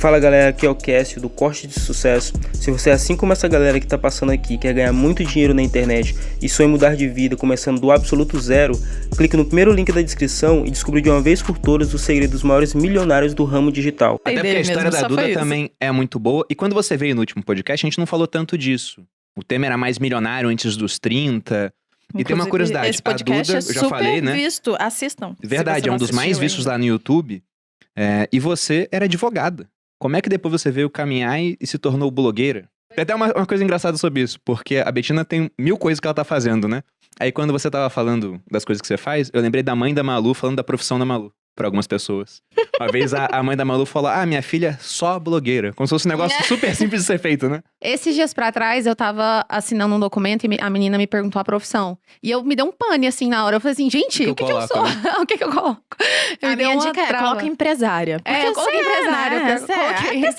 Fala galera, aqui é o Cássio do Corte de Sucesso. Se você, assim como essa galera que tá passando aqui, quer ganhar muito dinheiro na internet e sonha em mudar de vida começando do absoluto zero, clique no primeiro link da descrição e descubra de uma vez por todas os segredos dos maiores milionários do ramo digital. Até porque a história da Duda também é muito boa. E quando você veio no último podcast, a gente não falou tanto disso. O tema era mais milionário antes dos 30. E tem uma curiosidade, esse podcast a Duda, é eu já falei, né? visto, assistam. Verdade, é um dos mais vistos lá no YouTube. E você era advogada. Como é que depois você veio caminhar e se tornou blogueira? Tem até uma coisa engraçada sobre isso, porque a Bettina tem 1000 coisas que ela tá fazendo, né? Aí quando você tava falando das coisas que você faz, eu lembrei da mãe da Malu falando da profissão da Malu, pra algumas pessoas. Uma vez a mãe da Malu falou, minha filha é só blogueira. Como se fosse um negócio super simples de ser feito, né? Esses dias pra trás, eu tava assinando um documento e a menina me perguntou a profissão. E eu me dei um pane, assim, na hora. Eu falei assim, gente, o que eu sou? O que eu coloco? A minha dica é, coloca empresária. Coloca empresária.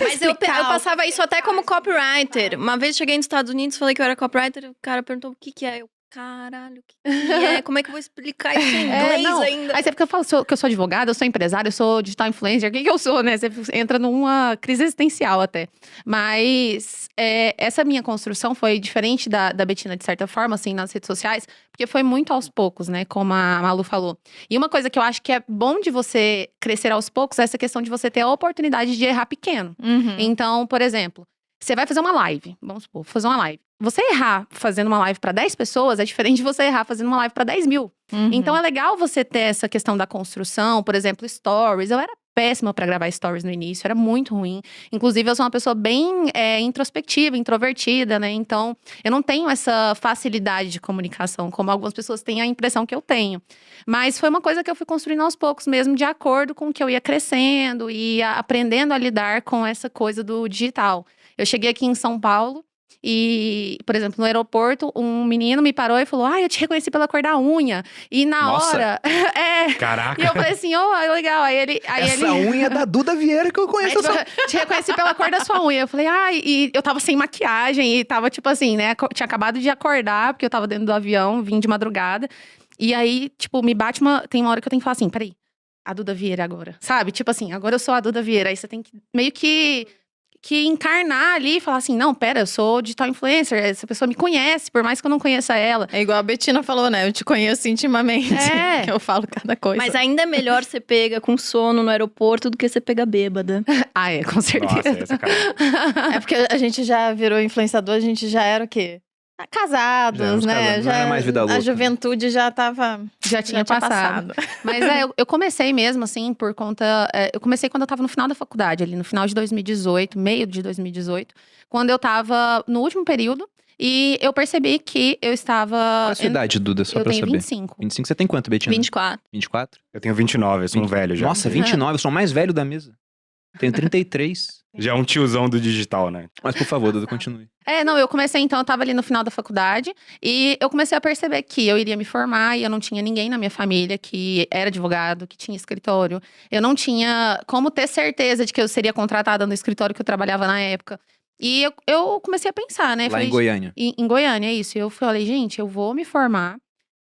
Mas eu passava isso até como copywriter. Uma vez cheguei nos Estados Unidos, falei que eu era copywriter, o cara perguntou o que é. Eu, caralho, o que é? Como é que eu vou explicar isso em inglês ainda? Aí você porque eu falo que eu sou advogada, eu sou empresária, eu sou digital influencer, o que eu sou, né? Você entra numa crise existencial até. Mas essa minha construção foi diferente da Bettina, de certa forma, assim, nas redes sociais, porque foi muito aos poucos, né? Como a Malu falou. E uma coisa que eu acho que é bom de você crescer aos poucos é essa questão de você ter a oportunidade de errar pequeno. Então, por exemplo, você vai fazer uma live, vamos supor, fazer uma live. Você errar fazendo uma live pra 10 pessoas é diferente de você errar fazendo uma live pra 10 mil. Então é legal você ter essa questão da construção, por exemplo, stories. Eu era péssima pra gravar stories no início, era muito ruim. Inclusive, eu sou uma pessoa bem introspectiva, introvertida, né? Então, eu não tenho essa facilidade de comunicação, como algumas pessoas têm a impressão que eu tenho. Mas foi uma coisa que eu fui construindo aos poucos mesmo, de acordo com o que eu ia crescendo e aprendendo a lidar com essa coisa do digital. Eu cheguei aqui em São Paulo e, por exemplo, no aeroporto, um menino me parou e falou: eu te reconheci pela cor da unha. E na hora… Caraca! E eu falei assim, legal. Essa unha é da Duda Vieira que eu conheço. Te reconheci pela cor da sua unha. Eu falei, e eu tava sem maquiagem e tava tipo assim, né? Tinha acabado de acordar, porque eu tava dentro do avião, vim de madrugada. E aí, tipo, me bate tem uma hora que eu tenho que falar assim, peraí, a Duda Vieira agora. Sabe? Tipo assim, agora eu sou a Duda Vieira. Aí você tem que meio que encarnar ali e falar assim, não, pera, eu sou digital influencer, essa pessoa me conhece, por mais que eu não conheça ela. É igual a Bettina falou, né? Eu te conheço intimamente. Que eu falo cada coisa. Mas ainda é melhor você pega com sono no aeroporto do que você pega bêbada. Com certeza. Nossa, porque a gente já virou influenciador, a gente já era o quê? Casados, né? Já era mais vida louca. A juventude já tinha passado. Mas eu comecei mesmo, assim, por conta… eu comecei quando eu tava no final da faculdade, ali no final de 2018, meio de 2018. Quando eu tava no último período. E eu percebi que eu estava… Qual é a sua idade, Duda, só pra saber? Eu tenho 25. 25, você tem quanto, Bettina? 24. 24? Eu tenho 29, eu sou um velho já. Nossa, 29, eu sou o mais velho da mesa. Tenho 33. Já é um tiozão do digital, né? Mas por favor, Duda, continue. Eu comecei então, eu tava ali no final da faculdade. E eu comecei a perceber que eu iria me formar e eu não tinha ninguém na minha família que era advogado, que tinha escritório. Eu não tinha como ter certeza de que eu seria contratada no escritório que eu trabalhava na época. E eu comecei a pensar, né? Lá em Goiânia. Em Goiânia, é isso. E eu falei, gente, eu vou me formar.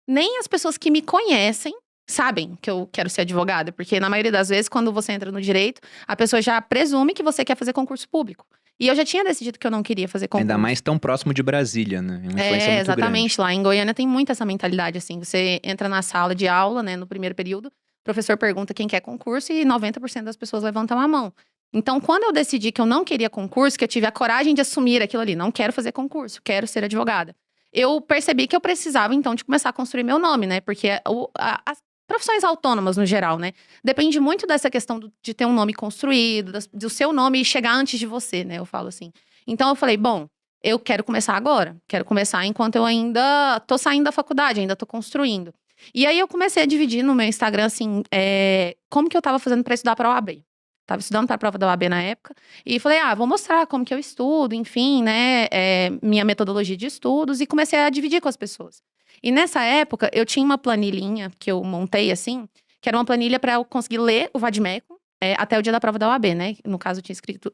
Nem as pessoas que me conhecem sabem que eu quero ser advogada. Porque na maioria das vezes, quando você entra no direito, a pessoa já presume que você quer fazer concurso público. E eu já tinha decidido que eu não queria fazer concurso. Ainda mais tão próximo de Brasília, né? Uma influência muito exatamente. grande. Lá em Goiânia tem muito essa mentalidade, assim. Você entra na sala de aula, né, no primeiro período, o professor pergunta quem quer concurso e 90% das pessoas levantam a mão. Então, quando eu decidi que eu não queria concurso, que eu tive a coragem de assumir aquilo ali, não quero fazer concurso, quero ser advogada, eu percebi que eu precisava, então, de começar a construir meu nome, né? Porque as profissões autônomas, no geral, né? Depende muito dessa questão de ter um nome construído, do seu nome chegar antes de você, né? Eu falo assim. Então, eu falei, bom, eu quero começar agora. Quero começar enquanto eu ainda tô saindo da faculdade, ainda tô construindo. E aí, eu comecei a dividir no meu Instagram, assim, como que eu tava fazendo pra estudar pra OAB. Tava estudando para a prova da OAB na época. E falei, vou mostrar como que eu estudo, enfim, né? Minha metodologia de estudos. E comecei a dividir com as pessoas. E nessa época, eu tinha uma planilhinha que eu montei, assim. Que era uma planilha para eu conseguir ler o vade-mecum até o dia da prova da OAB, né? No caso,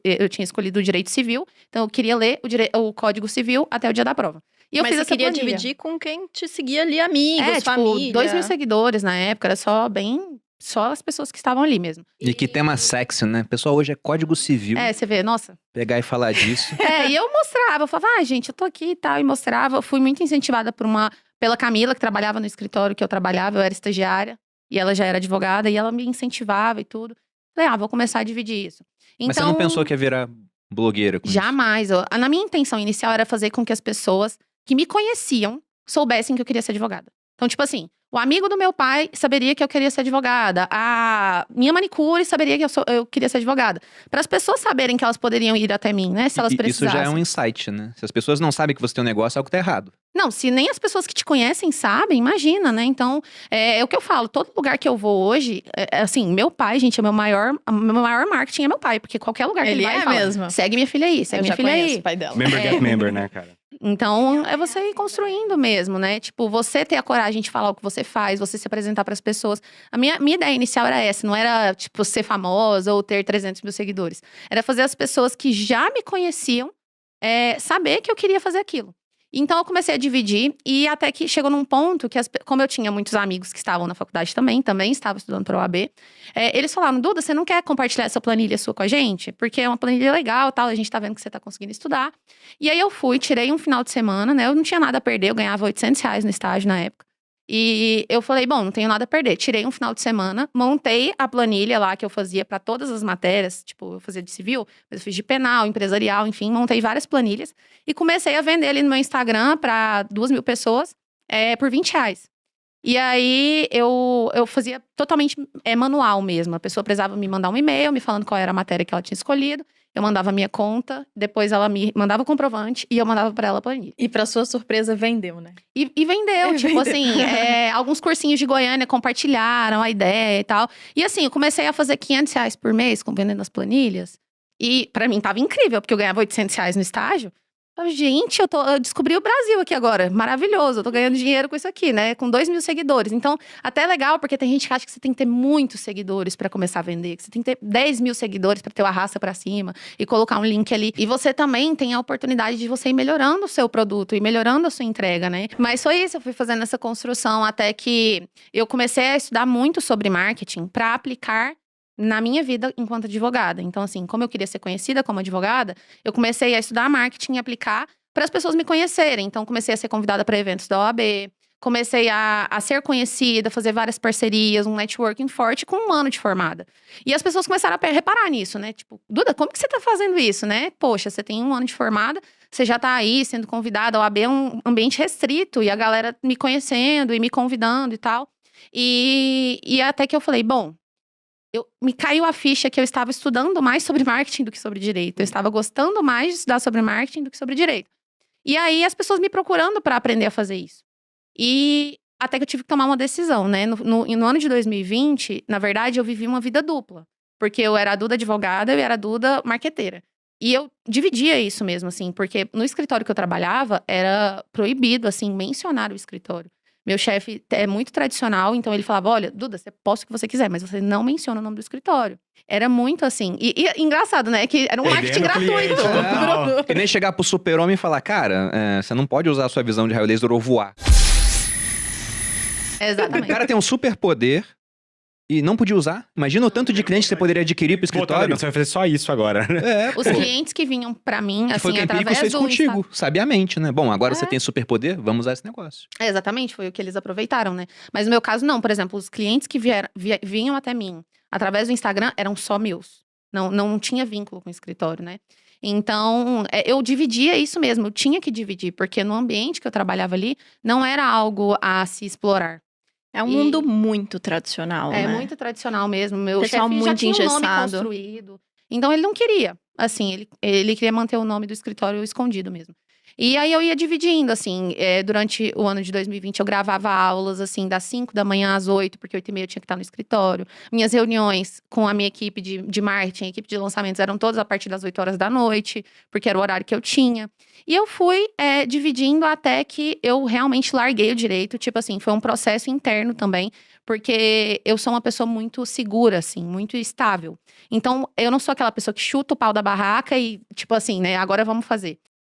eu tinha escolhido o direito civil. Então, eu queria ler o Código Civil até o dia da prova. E eu Mas fiz você essa queria planilha. dividir com quem te seguia ali, amigos, tipo, família. 2.000 seguidores na época. Era só bem só as pessoas que estavam ali mesmo. E que tema sexy, né? Pessoal, hoje é Código Civil. Você vê, nossa. Pegar e falar disso. E eu mostrava, eu falava, gente, eu tô aqui e tal, e mostrava. Eu fui muito incentivada pela Camila, que trabalhava no escritório que eu trabalhava, eu era estagiária, e ela já era advogada, e ela me incentivava e tudo. Falei, vou começar a dividir isso. Então, Mas você não pensou que ia virar blogueira com isso? Jamais. Na minha intenção inicial era fazer com que as pessoas que me conheciam soubessem que eu queria ser advogada. Então, tipo assim, o amigo do meu pai saberia que eu queria ser advogada. A minha manicure saberia que eu queria ser advogada. Para as pessoas saberem que elas poderiam ir até mim, né? Se elas precisassem. Isso já é um insight, né? Se as pessoas não sabem que você tem um negócio, algo tá errado. Não, se nem as pessoas que te conhecem sabem, imagina, né? Então, é o que eu falo. Todo lugar que eu vou hoje, assim, meu pai, gente, o meu maior marketing é meu pai. Porque qualquer lugar que ele vai, fala, mesmo. segue minha filha aí, segue minha filha aí. O pai dela. Member get member, né, cara? Então, é você ir construindo mesmo, né? Tipo, você ter a coragem de falar o que você faz, você se apresentar para as pessoas. A minha ideia inicial era essa, não era, tipo, ser famosa ou ter 300 mil seguidores. Era fazer as pessoas que já me conheciam saber que eu queria fazer aquilo. Então, eu comecei a dividir e até que chegou num ponto que, como eu tinha muitos amigos que estavam na faculdade também estavam estudando para o OAB, eles falaram, Duda, você não quer compartilhar essa planilha sua com a gente? Porque é uma planilha legal, tal, a gente tá vendo que você tá conseguindo estudar. E aí eu fui, tirei um final de semana, né? Eu não tinha nada a perder, eu ganhava R$800 no estágio na época. E eu falei, bom, não tenho nada a perder. Tirei um final de semana, montei a planilha lá que eu fazia para todas as matérias. Tipo, eu fazia de civil, mas eu fiz de penal, empresarial, enfim. Montei várias planilhas e comecei a vender ali no meu Instagram para 2.000 pessoas por R$20. E aí, eu fazia totalmente manual mesmo. A pessoa precisava me mandar um e-mail, me falando qual era a matéria que ela tinha escolhido. Eu mandava a minha conta, depois ela me mandava o comprovante e eu mandava pra ela a planilha. E pra sua surpresa, vendeu, né? E vendeu, tipo assim, alguns cursinhos de Goiânia compartilharam a ideia e tal. E assim, eu comecei a fazer R$500 por mês vendendo as planilhas. E pra mim tava incrível, porque eu ganhava R$800 no estágio. Gente, eu descobri o Brasil aqui agora. Maravilhoso, eu tô ganhando dinheiro com isso aqui, né? Com 2.000 seguidores. Então, até é legal, porque tem gente que acha que você tem que ter muitos seguidores pra começar a vender. Que você tem que ter 10.000 seguidores pra ter o arrasta pra cima. E colocar um link ali. E você também tem a oportunidade de você ir melhorando o seu produto. E melhorando a sua entrega, né? Mas foi isso, eu fui fazendo essa construção. Até que eu comecei a estudar muito sobre marketing pra aplicar na minha vida enquanto advogada. Então, assim, como eu queria ser conhecida como advogada, eu comecei a estudar marketing e aplicar para as pessoas me conhecerem. Então, comecei a ser convidada para eventos da OAB, comecei a ser conhecida, fazer várias parcerias, um networking forte com 1 ano de formada. E as pessoas começaram a reparar nisso, né? Tipo, Duda, como que você tá fazendo isso, né? Poxa, você tem 1 ano de formada, você já tá aí sendo convidada, a OAB é um ambiente restrito, e a galera me conhecendo e me convidando e tal. E até que eu falei, bom, me caiu a ficha que eu estava estudando mais sobre marketing do que sobre direito. Eu estava gostando mais de estudar sobre marketing do que sobre direito. E aí, as pessoas me procurando para aprender a fazer isso. E até que eu tive que tomar uma decisão, né? No ano de 2020, na verdade, eu vivi uma vida dupla. Porque eu era a Duda advogada e eu era a Duda marqueteira. E eu dividia isso mesmo, assim. Porque no escritório que eu trabalhava, era proibido, assim, mencionar o escritório. Meu chefe é muito tradicional, então ele falava, olha, Duda, você posta o que você quiser, mas você não menciona o nome do escritório. Era muito assim. E engraçado, né? Que era um marketing gratuito. Que nem chegar pro super-homem e falar, cara, você não pode usar a sua visão de raio laser ou voar. Exatamente. O cara tem um superpoder e não podia usar. Imagina o tanto de cliente que você poderia adquirir pro escritório. Você vai fazer só isso agora. Os clientes que vinham pra mim, assim, foi o que a Empíricos através fez do contigo, sabiamente, né? Bom, agora você tem superpoder, vamos usar esse negócio. Exatamente, foi o que eles aproveitaram, né? Mas no meu caso, não. Por exemplo, os clientes que vinham até mim através do Instagram eram só meus. Não tinha vínculo com o escritório, né? Então, eu dividia isso mesmo. Eu tinha que dividir, porque no ambiente que eu trabalhava ali, não era algo a se explorar. É um mundo muito tradicional, né? É muito tradicional mesmo. Meu pessoal chefe já muito tinha um nome engessado. construído. Então, ele não queria. Assim, ele queria manter o nome do escritório escondido mesmo. E aí, eu ia dividindo, assim. Durante o ano de 2020, eu gravava aulas, assim, das 5 da manhã às 8, porque 8h30 eu tinha que estar no escritório. Minhas reuniões com a minha equipe de marketing, a equipe de lançamentos, eram todas a partir das 8 horas da noite, porque era o horário que eu tinha. E eu fui dividindo até que eu realmente larguei o direito. Tipo assim, foi um processo interno também, porque eu sou uma pessoa muito segura, assim, muito estável. Então, eu não sou aquela pessoa que chuta o pau da barraca e, tipo assim, né, agora vamos fazer.